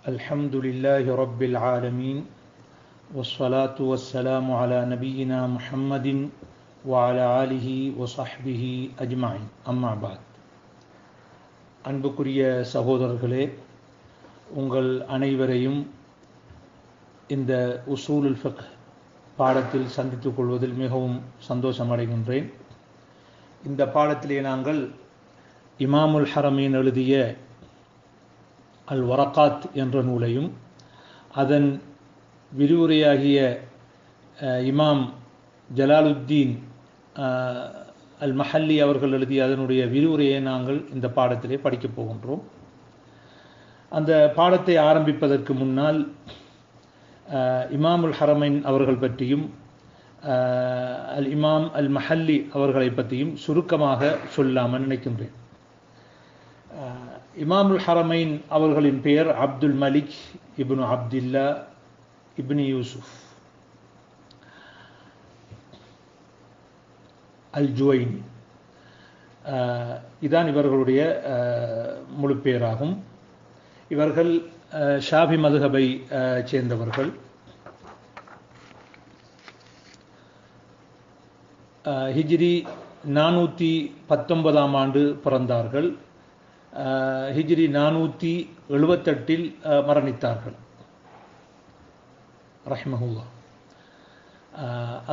الحمد لله رب العالمين والصلاة والسلام على نبينا محمد وعلى آله وصحبه أجمعين أما بعد அன்புக்குரிய சகோதரர்களே, உங்கள் அனைவரையும் இந்த உசூலுல் ஃபிக்ஹ் பாடத்தில் சந்தித்துக் கொள்வதில் மிகவும் சந்தோஷம் அடைகின்றேன். இந்த பாடத்திலே நாங்கள் இமாமுல் ஹரமீன் எழுதிய அல் வரகாத் என்ற நூலையும் அதன் விரிவுரையாகிய இமாம் ஜலாலுத்தீன் அல் மஹல்லி அவர்கள் எழுதிய அதனுடைய விரிவுரையை நாங்கள் இந்த பாடத்திலே படிக்கப் போகின்றோம். அந்த பாடத்தை ஆரம்பிப்பதற்கு முன்னால் இமாமுல் ஹரமைன் அவர்கள் பற்றியும் அல் இமாம் அல் மஹல்லி அவர்களை பற்றியும் சுருக்கமாக சொல்லாமல் நினைக்கின்றேன். இமாமுல் ஹரமைன் அவர்களின் பெயர் அப்துல் மலிக் இப்னு அப்துல்லா இப்னு யூசுப் அல் ஜுவைனி, இதான் இவர்களுடைய முழு பெயராகும். இவர்கள் ஷாஃபி மதுஹபை சேர்ந்தவர்கள். ஹிஜ்ரி 419 ஆண்டு பிறந்தார்கள். ஹிஜ்ரி 478 மரணித்தார்கள் ரஹ்மஹுல்லாஹ்.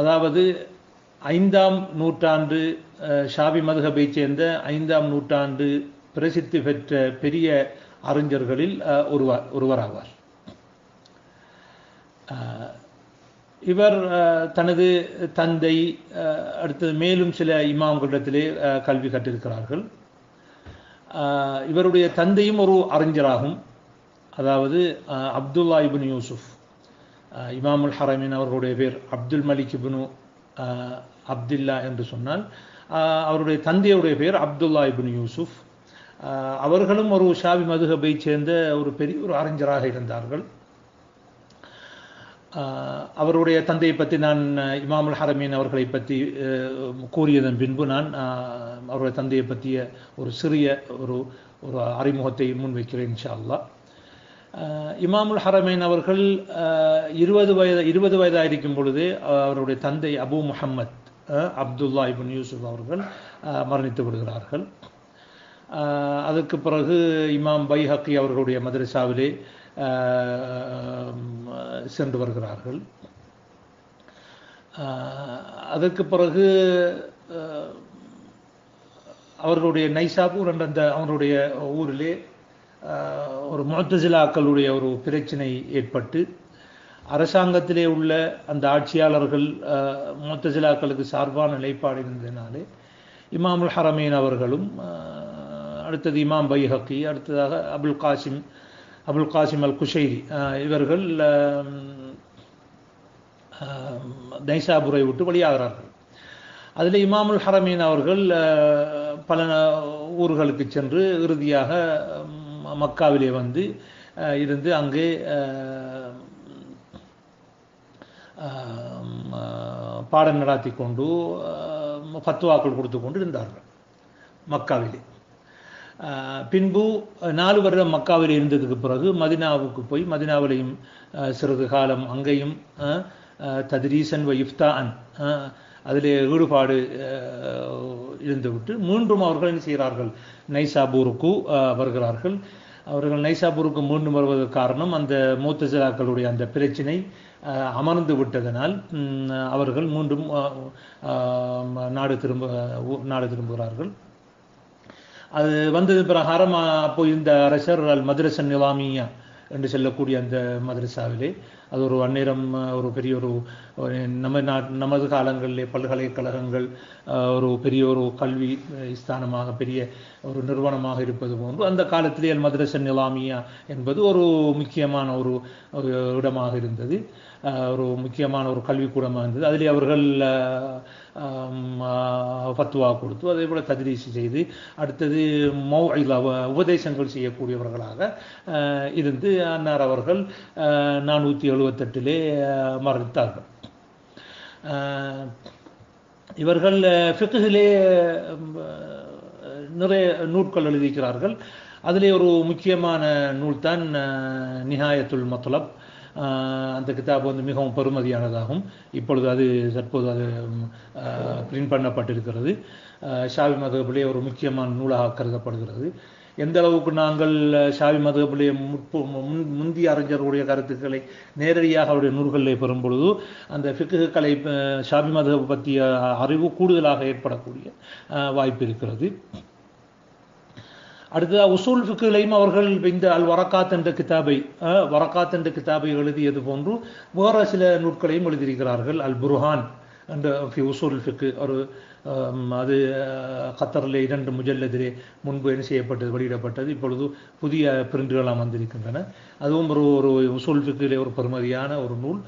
அதாவது 5ஆம் நூற்றாண்டு ஷாஃபி மதுஹபை சேர்ந்த 5ஆம் நூற்றாண்டு பிரசித்தி பெற்ற பெரிய அறிஞர்களில் ஒருவராவார். இவர் தனது தந்தை அடுத்தது மேலும் சில இமாம்களிடத்திலே கல்வி கற்றிருக்கிறார்கள். இவருடைய தந்தையும் ஒரு அறிஞராகும். அதாவது அப்துல்லா இப்னு யூசுப். இமாமுல் ஹரமீன் அவர்களுடைய பேர் அப்துல் மலிக் இப்னு அப்துல்லா என்று சொன்னால் அவருடைய தந்தையுடைய பேர் அப்துல்லா இப்னு யூசுப். அவர்களும் ஒரு ஷாஃபி மதுஹபை சேர்ந்த ஒரு பெரிய ஒரு அறிஞராக இருந்தார்கள். அவருடைய தந்தையை பற்றி நான் இமாமுல் ஹரமீன் அவர்களை பற்றி கூறியதன் பின்பு நான் அவருடைய தந்தையை பற்றிய ஒரு சிறிய ஒரு அறிமுகத்தை முன்வைக்கிறேன் இன்ஷா அல்லாஹ். இமாமுல் ஹரமீன் அவர்கள் 20 வயதாயிருக்கும் பொழுது அவருடைய தந்தை அபு முஹம்மத் அப்துல்லா இப்னு யூசுப் அவர்கள் மரணித்து விடுகிறார்கள். அதற்கு பிறகு இமாம் பைஹக்கி அவர்களுடைய மதரசாவிலே சென்று வருகிறார்கள். அதற்கு பிறகு அவர்களுடைய நைசாபூர் என்ற அவருடைய ஊரிலே ஒரு முஅத்தஸிலாக்களுடைய ஒரு பிரச்சனை ஏற்பட்டு அரசாங்கத்திலே உள்ள அந்த ஆட்சியாளர்கள் முஅத்தஸிலாக்களுக்கு சார்பான நிலைப்பாடு இருந்ததினாலே இமாமுல் ஹரமீன் அவர்களும் அடுத்தது இமாம் பைஹக்கி அடுத்ததாக அபுல் காசிம் அல் குஷைரி இவர்கள் நைசாபூரை விட்டு வெளியாகிறார்கள். அதில் இமாமுல் ஹரமீன் அவர்கள் பல ஊர்களுக்கு சென்று இறுதியாக மக்காவிலே வந்து இருந்து அங்கே பாடம் நடாத்தி கொண்டு ஃபத்வாக்கள் கொடுத்து கொண்டு இருந்தார்கள் மக்காவிலே. பின்பு 4 வருடம் மக்காவில் இருந்ததுக்கு பிறகு மதினாவுக்கு போய் மதினாவிலையும் சிறிது காலம் அங்கேயும் தத்ரீசன் வ இஃப்தான் அதிலே ஈடுபாடு இருந்துவிட்டு மீண்டும் அவர்கள் என்ன செய்கிறார்கள், நைசாபூருக்கு வருகிறார்கள். அவர்கள் நைசாபூருக்கு மீண்டும் வருவதற்கு காரணம் அந்த முஅத்தஸிலாக்களுடைய அந்த பிரச்சினை அமர்ந்து விட்டதனால் அவர்கள் மீண்டும் நாடு திரும்புகிறார்கள். அது வந்தது பிரகாரம் அப்போ இந்த அரசர் அல் மதரசன் நிலாமியா என்று சொல்லக்கூடிய அந்த மதரசாவிலே அது ஒரு அந்நேரம் ஒரு பெரிய ஒரு நமது காலங்களிலே பல்கலைக்கழகங்கள் ஒரு பெரிய ஒரு கல்வி ஸ்தானமாக பெரிய ஒரு நிறுவனமாக இருப்பது போன்று அந்த காலத்திலே அல் மதரசன் நிலாமியா என்பது ஒரு முக்கியமான ஒரு இடமாக இருந்தது. ஒரு முக்கியமான ஒரு கல்விக்கூடமாக இருந்தது. அதிலே அவர்கள் ஃபத்வா கொடுத்து அதே போல தத்ரீஸ் செய்து அடுத்தது மௌஇலா உபதேசங்கள் செய்யக்கூடியவர்களாக இருந்து அன்னார் அவர்கள் 478 மரணித்தார்கள். இவர்கள் ஃபிக்ஹிலே நிறைய நூட்கள் எழுதியிருக்கிறார்கள். அதிலே ஒரு முக்கியமான நூல் தான் நிஹாயத்துல் மத்லப். அந்த கிதாப் வந்து மிகவும் பெறுமதியானதாகும். இப்பொழுது அது தற்போது அது பிரிண்ட் பண்ணப்பட்டிருக்கிறது. ஷாஃபி மதுஹபிலே ஒரு முக்கியமான நூலாக கருதப்படுகிறது. எந்த அளவுக்கு நாங்கள் ஷாஃபி மதுஹபிலே முந்திய அறிஞர்களுடைய கருத்துக்களை நேரடியாக அவருடைய நூல்களிலே பெறும் பொழுது அந்த ஃபிக்ஹுக்களை ஷாஃபி மதுஹப் பற்றிய அறிவு கூடுதலாக ஏற்படக்கூடிய வாய்ப்பு இருக்கிறது. அடுத்ததாக உசூல் ஃபிக்ஹுலையும் அவர்கள் இந்த அல் வரக்காத் என்ற கிதாபை எழுதியது போன்று வேறு சில நூட்களையும் எழுதியிருக்கிறார்கள். அல் புர்ஹான் என்ற உசூல் ஃபிக்ஹ் ஒரு அது கத்தரிலே 2 முஜல்லதிலே முன்பு என்ன செய்யப்பட்டது, வெளியிடப்பட்டது. இப்பொழுது புதிய பிரிண்டுகளாக வந்திருக்கின்றன. அதுவும் ஒரு உசூல் ஃபிக்ஹிலே ஒரு பெருமதியான ஒரு நூல்.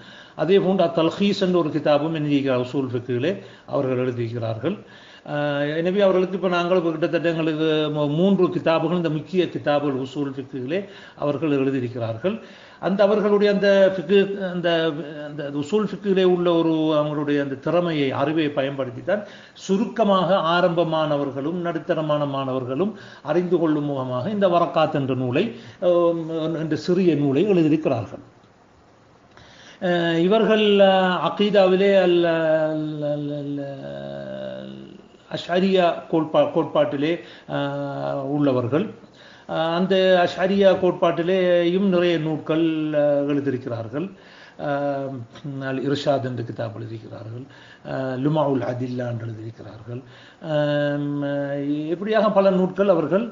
அதே போன்று தல்ஹீஸ் என்ற ஒரு கிதாபும் எழுதியிருக்கிறார் உசூல் ஃபிக்ஹிலே அவர்கள் எழுதியிருக்கிறார்கள். எனவே அவர்களுக்கு இப்போ நாங்கள் கிட்டத்தட்ட எங்களுக்கு 3 கிதாபுகள், இந்த முக்கிய கிதாபுகள் உசூல் ஃபிக்ஹிலே அவர்கள் எழுதியிருக்கிறார்கள். அந்த அவர்களுடைய அந்த ஃபிக்ஹ் அந்த உசூல் ஃபிக்ஹிலே உள்ள ஒரு அவங்களுடைய அந்த திறமையை அறிவை பயன்படுத்தி தான் சுருக்கமாக ஆரம்பமானவர்களும் நடுத்தரமான மாணவர்களும் அறிந்து கொள்ளும் முகமாக இந்த வரக்காத் என்ற நூலை என்ற சிறிய நூலை எழுதியிருக்கிறார்கள். இவர்கள் அகீதாவிலே அஷ்அரியா கோட்பாட்டிலே உள்ளவர்கள். அந்த அஷ்அரியா கோட்பாட்டிலேயும் நிறைய நூல்கள் எழுதியிருக்கிறார்கள். அல் இர்ஷாத் என்ற கிதாப் எழுதியிருக்கிறார்கள். லுமாவுல் அதில்லா என்று எழுதியிருக்கிறார்கள். இப்படியாக பல நூல்கள் அவர்கள்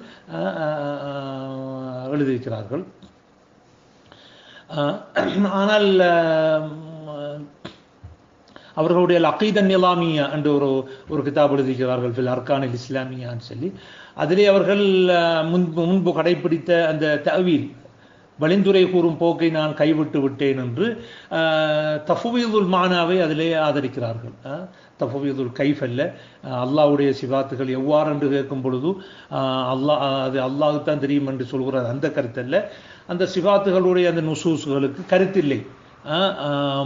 எழுதியிருக்கிறார்கள். ஆனால் அவர்களுடைய அகீதா நிலாமியா என்ற ஒரு கிதாப் எழுதியிருக்கிறார்கள், ஃபில் அர்கானில் இஸ்லாமியான்னு சொல்லி. அதிலே அவர்கள் முன்பு கடைபிடித்த அந்த தஅவீல் வழிந்துரை கூறும் போக்கை நான் கைவிட்டு விட்டேன் என்று தஃவீதுல் மானாவை அதிலே ஆதரிக்கிறார்கள். தஃவீதுல் கைஃப் அல்ல, அல்லாஹ்வுடைய சிபாத்துகள் எவ்வாறு என்று கேட்கும் பொழுது அது அல்லாஹுக்கு தான் தெரியும் என்று சொல்கிறார். அந்த கருத்தல்ல, அந்த சிபாத்துகளுடைய அந்த நுசூஸ்களுக்கு கருத்தில்லை.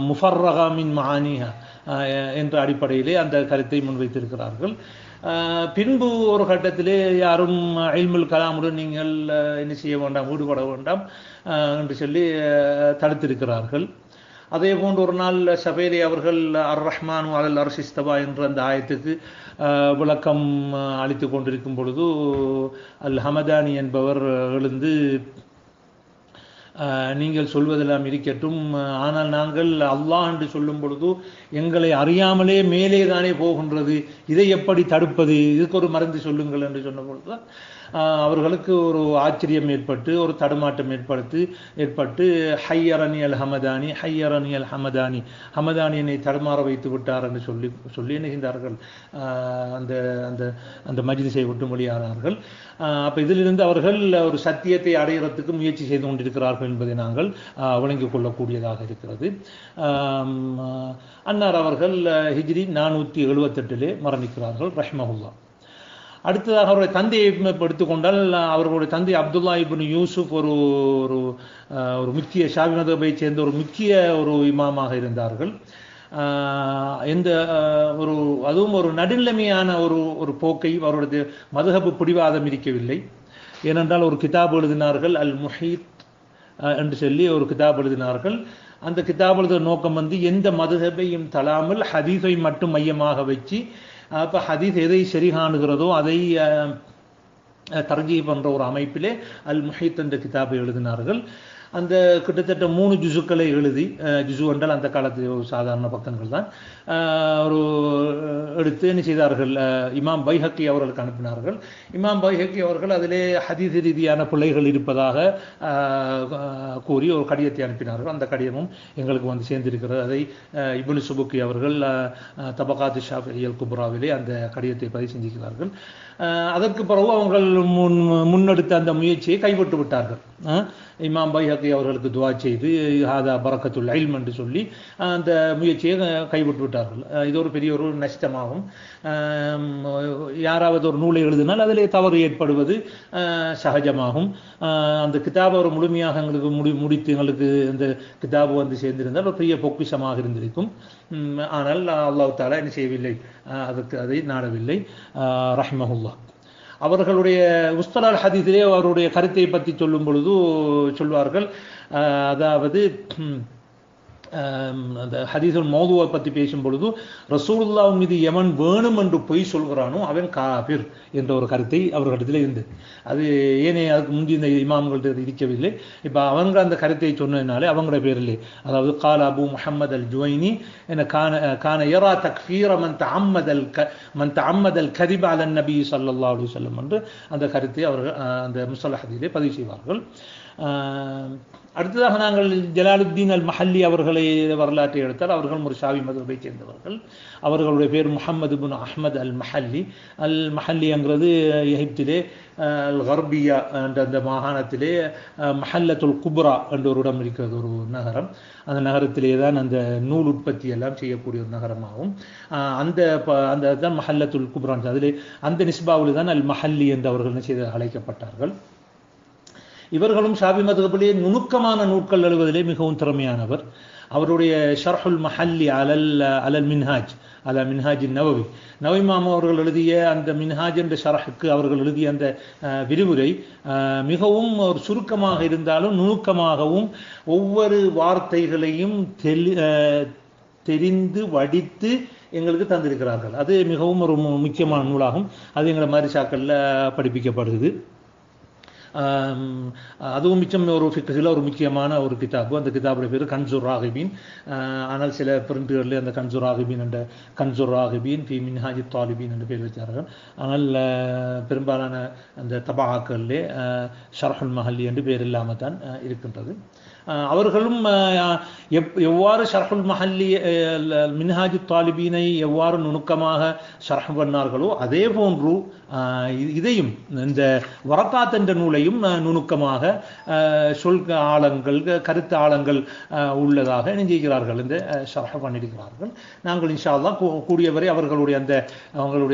முஃபர்ரகா மின் மஆனிஹா என்ற அடிப்படையிலே அந்த கருத்தை முன்வைத்திருக்கிறார்கள். பின்பு ஒரு கட்டத்திலே யாரும் இல்முல் கலாமுடன் நீங்கள் என்ன செய்ய வேண்டாம், ஈடுபட வேண்டாம் என்று சொல்லி தடுத்திருக்கிறார்கள். அதே போன்று ஒரு நாள் சபையிலே அவர்கள் அர் ரஹ்மான் அலல் அர்ஷ் இஸ்தவா என்ற அந்த ஆயத்துக்கு விளக்கம் அளித்து கொண்டிருக்கும் பொழுது அல் ஹமதானி என்பவர் எழுந்து, நீங்கள் சொல்வதெல்லாம் இருக்கட்டும், ஆனால் நாங்கள் அல்லாஹ் என்று சொல்லும் பொழுது எங்களை அறியாமலே மேலே தானே போகின்றது, இதை எப்படி தடுப்பது, இதுக்கு ஒரு மருந்து சொல்லுங்கள் என்று சொன்ன பொழுது அவர்களுக்கு ஒரு ஆச்சரியம் ஏற்பட்டு ஒரு தடுமாட்டம் ஏற்பட்டு ஹையரணி அல் ஹமதானி ஹமதானியனை தடுமாற வைத்து விட்டார் என்று சொல்லி நினைந்தார்கள். அந்த அந்த அந்த மஜ்லிஸை விட்டு மொழியானார்கள். அப்போ இதிலிருந்து அவர்கள் ஒரு சத்தியத்தை அடைகிறதுக்கு முயற்சி செய்து கொண்டிருக்கிறார்கள் என்பதை நாங்கள் விளங்கிக் கொள்ளக்கூடியதாக இருக்கிறது. அன்னார் அவர்கள் ஹிஜ்ரி 478 மரணிக்கிறார்கள் ரஹ்மஹுல்லா. அடுத்ததாக அவருடைய தந்தையை எடுத்துக்கொண்டால் அவர்களுடைய தந்தை அப்துல்லா இப்னு யூசுப் ஒரு முக்கிய ஷாஃபி மதுஹபை சேர்ந்த ஒரு முக்கிய ஒரு இமாமாக இருந்தார்கள். அதுவும் ஒரு நடுநிலைமையான ஒரு போக்கை அவருடைய மதுஹபு பிடிவாதம் இருக்கவில்லை. ஏனென்றால் ஒரு கிதாப் எழுதினார்கள், அல் முஹீத் என்று சொல்லி ஒரு கிதாப் எழுதினார்கள். அந்த கிதாப் எழுதுகிற நோக்கம் எந்த மதுஹபையும் தளாமல் ஹதீஸை மட்டும் மையமாக வச்சு, அப்போ ஹதீஸ் எதை சரி காணுகிறதோ அதை தர்ஜீ பண்ற ஒரு அமைப்பிலே அல் முஹீத் என்ற கிதாபை எழுதினார்கள். அந்த கிட்டத்தட்ட 3 ஜுசுக்களை எழுதி, ஜுசு என்றால் அந்த காலத்தில் ஒரு சாதாரண பக்கங்கள் தான், ஒரு எடுத்து என்ன செய்தார்கள், இமாம் பைஹக்கி அவர்களுக்கு அனுப்பினார்கள். இமாம் பைஹக்கி அவர்கள் அதிலே ஹதீஸ் ரீதியான பிள்ளைகள் இருப்பதாக கூறி ஒரு கடிதத்தை அனுப்பினார்கள். அந்த கடிதமும் எங்களுக்கு சேர்ந்திருக்கிறது. அதை இப்னு சுபுக்கி அவர்கள் தபகாத் ஷாஃபிஇய்யல் குப்ராவிலே அந்த கடிதத்தை பதிவு செஞ்சிருக்கிறார்கள். அதற்கு பிறகு அவர்கள் முன்னெடுத்த அந்த முயற்சியை கைவிட்டு விட்டார்கள். இமாம் பைஹக்கி அவர்களுக்கு துவா செய்து ஹாதா பரக்கத்துல் இல்ம் என்று சொல்லி அந்த முயற்சியை கைவிட்டு விட்டார்கள். இது ஒரு பெரிய ஒரு நஷ்டமாகும். யாராவது ஒரு நூலை எழுதினால் அதிலே தவறு ஏற்படுவது சகஜமாகும். அந்த கிதாபை ஒரு முழுமையாக எங்களுக்கு முடித்து எங்களுக்கு இந்த கிதாபு சேர்ந்திருந்தால் ஒரு பெரிய பொக்கிஷமாக இருந்திருக்கும். ஆனால் அல்லாஹ் தஆலா என்ன செய்யவில்லை, அதை நாடவில்லை ரஹ்மஹுல்லாஹ். அவர்களுடைய முஸ்தலஹ் ஹதீஸிலே அவருடைய கருத்தை பற்றி சொல்லும் பொழுது சொல்வார்கள், அதாவது அந்த ஹதீஸுல் மௌதுவை பற்றி பேசும் பொழுது ரசூலுல்லாஹ் மீது எவன் வேணும் என்று பொய் சொல்கிறானோ அவன் காபிர் என்ற ஒரு கருத்தை அவர்களிடத்தில் இருந்தது. அது ஏனே அதுக்கு முந்தி இந்த இமாம்கள்ட்ட இருக்கவில்லை. இப்போ அவங்க அந்த கருத்தை சொன்னதுனாலே அவங்களோட பேரிலே, அதாவது கால அபு முஹம்மது அல் ஜுவைனி என கான யரா தக்ஃபீர மன் தஅம்மதல் கதிப அலன் நபி ஸல்லல்லாஹு அலைஹி வஸல்லம் என்று அந்த கருத்தை அவர்கள் அந்த முஸ்தலஹ் ஹதீஸிலே பதிவு செய்வார்கள். அடுத்ததாக நாங்கள் ஜலாலுத்தீன் அல் மஹல்லி அவர்களை வரலாற்றை எடுத்தால் அவர்கள் ஒரு ஷாவி மதுஹபை சேர்ந்தவர்கள். அவர்களுடைய பேர் முஹம்மது பின் அஹ்மத் அல் மஹல்லி. அல் மஹல்லிங்கிறது எகிப்திலே அல் கர்பியா என்ற அந்த மாகாணத்திலே மஹல்லத்துல் குப்ரா என்ற ஒரு இடம் இருக்கிறது, ஒரு நகரம். அந்த நகரத்திலே தான் அந்த நூல் உற்பத்தி எல்லாம் செய்யக்கூடிய ஒரு நகரமாகும். அந்த தான் மஹல்லத்துல் குப்ரா. அதிலே அந்த நிஸ்பாவில் தான் அல் மஹல்லி என்று அவர்கள் செய்து அழைக்கப்பட்டார்கள். இவர்களும் ஷாபி மதுஹபிலே நுணுக்கமான நூட்கள் எழுவதிலே மிகவும் திறமையானவர். அவருடைய ஷர்ஹுல் மஹல்லி அலல் மின்ஹாஜ் மின்ஹாஜ் நவவி நவீமாம் அவர்கள் எழுதிய அந்த மின்ஹாஜ் என்ற ஷரஹுக்கு அவர்கள் எழுதிய அந்த விரிவுரை மிகவும் ஒரு சுருக்கமாக இருந்தாலும் நுணுக்கமாகவும் ஒவ்வொரு வார்த்தைகளையும் தெரிந்து வடித்து எங்களுக்கு தந்திருக்கிறார்கள். அது மிகவும் ஒரு முக்கியமான நூலாகும். அது எங்களை மரிசாக்களில் படிப்பிக்கப்படுது. அதுவும் மிச்சம் ஒரு ஃபிக்ஹில் ஒரு முக்கியமான ஒரு கிதாபு. அந்த கிதாபுடைய பேர் கன்சுர் ராகிபீன். ஆனால் சில பிரிண்டுகளில் அந்த கன்சுர் ராகிபீன் என்ற கன்சுர் ராகிபீன் ஃபி மின்ஹாஜி தாலிபீன் என்ற பேர் வச்சார்கள். ஆனால் பெரும்பாலான அந்த தபாக்களிலே ஷர்ஹுல் மஹல்லி என்று பேர் இல்லாமல் தான் இருக்கின்றது. அவர்களும் எவ்வாறு ஷர்ஹுல் மஹல்லி மின்ஹாஜ் தாலிபீனை எவ்வாறு நுணுக்கமாக ஷர்ஹ் பண்ணார்களோ அதே போன்று இதையும் இந்த வரக்காத் என்ற நூலையும் நுணுக்கமாக சொல் ஆழங்கள் கருத்து ஆழங்கள் உள்ளதாக நினைக்கிறார்கள், இந்த ஷர்ஹ் பண்ணியிருக்கிறார்கள். நாங்கள் இன்ஷா அல்லாஹ் கூடியவரை அவங்களுடைய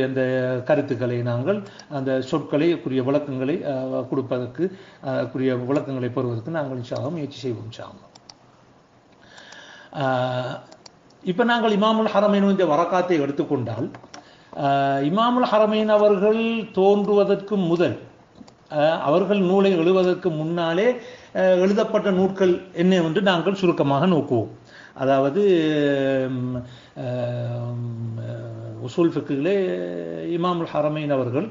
அந்த கருத்துக்களை நாங்கள் அந்த சொற்களை குறிய விளக்கங்களை கொடுப்பதற்கு குறிய விளக்கங்களை பெறுவதற்கு நாங்கள் இன்ஷா அல்லாஹ் முயற்சி செய்வோம். இப்ப நாங்கள் இமாமுல் ஹரமைன் இந்த வரக்காத்தை எடுத்துக்கொண்டால், இமாமுல் ஹரமைன் அவர்கள் தோன்றுவதற்கு முதல் அவர்கள் நூலை எழுதுவதற்கு முன்னாலே எழுதப்பட்ட நூல்கள் என்ன என்று நாங்கள் சுருக்கமாக நோக்குவோம். அதாவது உசூல் ஃபிக்ஹிலே இமாமுல் ஹரமைன் அவர்கள்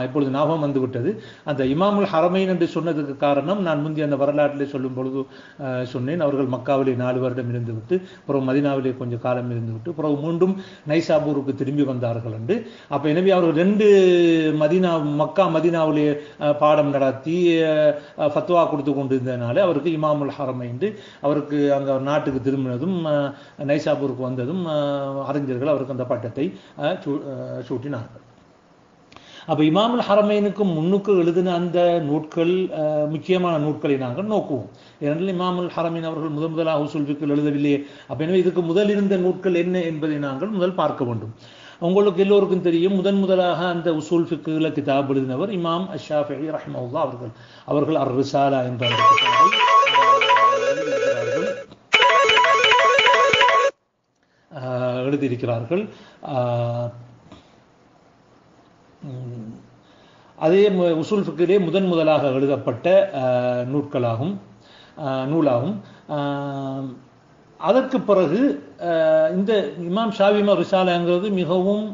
இப்பொழுது ஞாபகம் வந்துவிட்டது. அந்த இமாமுல் ஹரமைன் என்று சொன்னதுக்கு காரணம், நான் முந்தைய அந்த வரலாற்றிலே சொல்லும் பொழுது சொன்னேன், அவர்கள் மக்காவிலே 4 வருடம் இருந்துவிட்டு பிறகு மதினாவிலே கொஞ்சம் காலம் இருந்துவிட்டு பிறகு மீண்டும் நைசாபூருக்கு திரும்பி வந்தார்கள் என்று. அப்போ எனவே அவர்கள் 2 மக்கா மதினாவிலே பாடம் நடத்தி ஃபத்வா கொடுத்து கொண்டிருந்ததுனால அவருக்கு இமாமுல் ஹரமைன், அவருக்கு அங்கே நாட்டுக்கு திரும்பினதும் நைசாபூருக்கு வந்ததும் அறிஞர்கள் அவருக்கு அந்த பட்டத்தை சூட்டினார்கள். அப்போ இமாமுல் ஹரமைனுக்கு முன்னுக்கு எழுதின அந்த நூட்கள் முக்கியமான நூட்களை நாங்கள் நோக்குவோம். ஏனென்றால் இமாமுல் ஹரமைன் அவர்கள் முதலாக உசூல் ஃபிக்ஹ் எழுதவில்லையே. அப்போ எனவே இதுக்கு முதல் இருந்த நூட்கள் என்ன என்பதை நாங்கள் முதல் பார்க்க வேண்டும். உங்களுக்கு எல்லோருக்கும் தெரியும், முதலாக அந்த உசூல் ஃபிக்ஹ்ல கிதாப் எழுதினவர் இமாம் அஷ்ஷாஃபிஈ ரஹ்மஹுல்லாஹ் அவர்கள் அர் ரிசாலா என்ற எழுதியிருக்கிறார்கள். அதே உசூல் ஃபிக்ஹிலே முதலாக எழுதப்பட்ட நூலாகும். அதற்கு பிறகு இந்த இமாம் ஷாஃபி ரிசாலாங்கிறது மிகவும்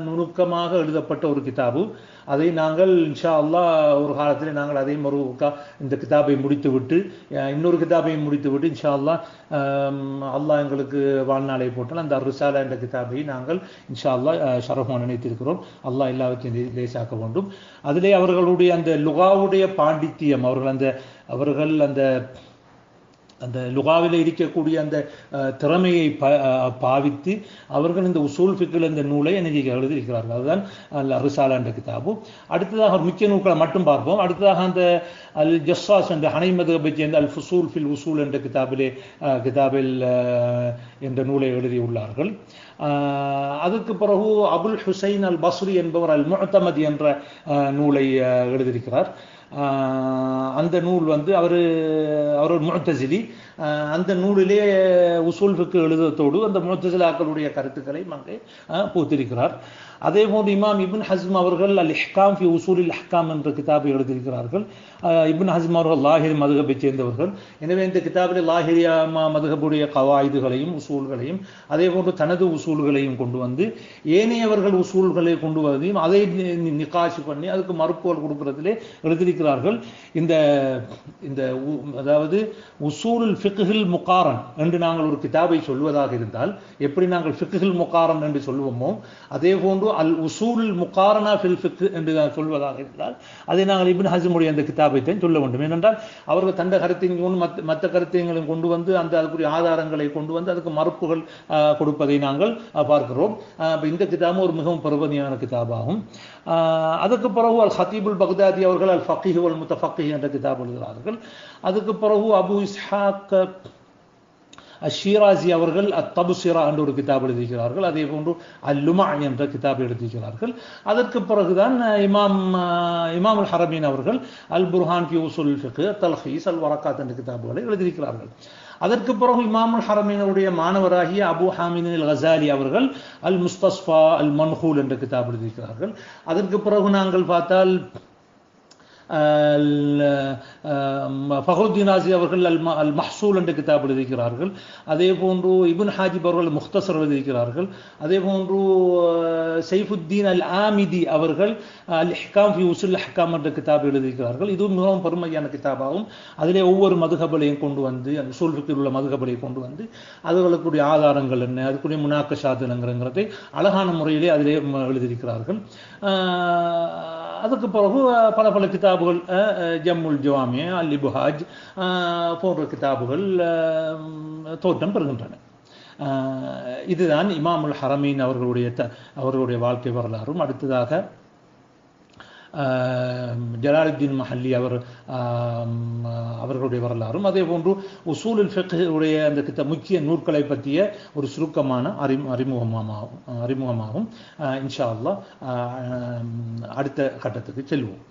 நுணுக்கமாக எழுதப்பட்ட ஒரு கிதாபு. அதை நாங்கள் இன்ஷா அல்லாஹ் ஒரு காலத்தில் நாங்கள் அதையும் இந்த கிதாபை முடித்துவிட்டு இன்னொரு கிதாபையும் முடித்துவிட்டு இன்ஷா அல்லாஹ் எங்களுக்கு வாழ்நாளை போட்டால் அந்த ரிசாலா என்ற கிதாபை நாங்கள் இன்ஷா அல்லாஹ் ஷரஃப் நினைத்திருக்கிறோம். அல்லாஹ் எல்லாவற்றையும் லேசாக்க வேண்டும். அதிலே அவர்களுடைய அந்த லுகாவுடைய பாண்டித்தியம், அவர்கள் அந்த லுகாவில் இருக்கக்கூடிய அந்த திறமையை பாவித்து அவர்கள் இந்த உசூல் ஃபிக்ஹில் இந்த நூலை எழுதியிருக்கிறார்கள். அதுதான் அல் ரிசாலா என்ற கிதாபு. அடுத்ததாக ஒரு முக்கிய நூல்களை மட்டும் பார்ப்போம். அடுத்ததாக அந்த அல் ஜஸ்ஸாஸ் என்ற ஹனை மதுஹபை சேர்ந்த அல் ஃபுசூல் ஃபில் உசூல் என்ற கிதாபில் என்ற நூலை எழுதியுள்ளார்கள். அதுக்கு பிறகு அபுல் ஹுசைன் அல் பஸ்ரி என்பவர் அல் முஅ்தமத் என்ற நூலை எழுதியிருக்கிறார். அந்த நூல் வந்து அவர் ஒரு முஅ்தஸிலி. அந்த நூலிலே உசூல் ஃபிக்ஹ் எழுதுவதோடு அந்த முஅ்தஸிலாக்களுடைய கருத்துக்களை அங்கே பூத்திருக்கிறார். அதே போன்று இமாம் இப்னு ஹஸ்ம் அவர்கள் அல் இஹ்காம் ஃபி உசூலில் அஹ்காம் என்ற கிதாபை எழுதியிருக்கிறார்கள். இப்னு ஹஸ்ம் அவர்கள் லாஹிரி மதுஹபை சேர்ந்தவர்கள். எனவே இந்த கிதாபில் லாஹிரியா மதுஹபுடைய கவாயிதுகளையும் உசூல்களையும் அதே போன்று தனது உசூல்களையும் கொண்டு வந்து ஏனையவர்கள் உசூல்களை கொண்டு வரையும் அதை நிகாஷ் பண்ணி அதுக்கு மறுப்புகள் கொடுக்கறதிலே எழுதியிருக்கிறார்கள். இந்த இந்த அதாவது உசூலுல் ஃபிக்ஹில் முகாரன் என்று நாங்கள் ஒரு கிதாபை சொல்வதாக இருந்தால் எப்படி நாங்கள் ஃபிக்ஹில் முகாரன் என்று சொல்லுவோமோ அதே போன்று அல் உசூலுல் முகாரனா ஃபில் ஃபிக்ஹ் என்று சொல்வதாக இருந்தால் அதை நாங்கள் இப்னு ஹஸ்முடைய அந்த கிதாபை தான் சொல்ல வேண்டும். ஏனென்றால் அவர்கள் தந்த கருத்தையும் மற்ற கருத்தையும் கொண்டு வந்து அந்த அதுக்குரிய ஆதாரங்களை கொண்டு வந்து அதுக்கு மறுப்புகள் கொடுப்பதை நாங்கள் பார்க்கிறோம். இந்த கிதாபும் ஒரு மிகவும் பிரபலியமான கிதாபாகும். அதுக்கு பிறகு அல் ஹத்தீபுல் பக்தாதி அவர்கள் அல் ஃபக்கீஹ் வல் முத்தஃபக்கீஹ் என்ற கிதாப் எழுதுகிறார்கள். அதுக்கு பிறகு அபு இஸ்ஹாக் ஷீராசி அவர்கள் அத்தபுசிரா என்ற ஒரு கிதாப் எழுதியிருக்கிறார்கள். அதே போன்று அல் லுமா என்ற கிதாப் எழுதியிருக்கிறார்கள். அதற்கு பிறகுதான் இமாம் அல் ஹரமீன் அவர்கள் அல் புர்ஹான் ஃபி உசூல் ஃபிக்ஹ், தல்ஹீஸ், அல் வரகாத் என்ற கிதாபுகளை எழுதியிருக்கிறார்கள். அதற்கு பிறகு இமாம் அல் ஹரமீனுடைய மாணவராகிய அபு ஹாமின் அல் கஸாலி அவர்கள் அல் முஸ்தஸ்ஃபா அல் மன்ஹூல் என்ற கிதாப் எழுதியிருக்கிறார்கள். அதற்கு பிறகு நாங்கள் பார்த்தால் ஃபஹ்ருத்தீன் ராஸி அவர்கள் அல் மஹ்சூல் என்ற கிதாப் எழுதியிருக்கிறார்கள். அதே போன்று இப்னு ஹாஜிப் அவர்கள் முக்தஸர் எழுதியிருக்கிறார்கள். அதே போன்று சைஃபுத்தீன் அல் ஆமிதி அவர்கள் அல் இஹ்காம் ஃபி உசூல் அஹ்காம் என்ற கிதாப் எழுதியிருக்கிறார்கள். இதுவும் மிகவும் பெருமையான கிதாபாகும். அதிலே ஒவ்வொரு மதுஹபலையும் கொண்டு வந்து அந்த உசூல் ஃபிக்ஹில் உள்ள மதுஹபலை கொண்டு வந்து அதுகளுக்குரிய ஆதாரங்கள் என்ன, அதுக்குரிய முனாக்கஷாத் என்னங்கிறதை அழகான முறையிலே அதிலே எழுதியிருக்கிறார்கள். அதுக்கு பிறகு பல பல கிதாபுகள் ஜம்முல் ஜவாமியா, அல் இப்ஹாஜ் போன்ற கிதாபுகள் தோற்றம் பெறுகின்றன. இதுதான் இமாமுல் ஹரமீன் அவர்களுடைய வாழ்க்கை வரலாறும். அடுத்ததாக ஜலாலுத்தீன் மஹல்லி அவர்களுடைய வரலாறும் அதே போன்று உசூலுல் ஃபிக்ஹ் உடைய அந்த முக்கிய நூல்களை பற்றிய ஒரு சுருக்கமான அறிமுகமாகும். இன்ஷா அல்லாஹ் அடுத்த கட்டத்துக்கு செல்வோம்.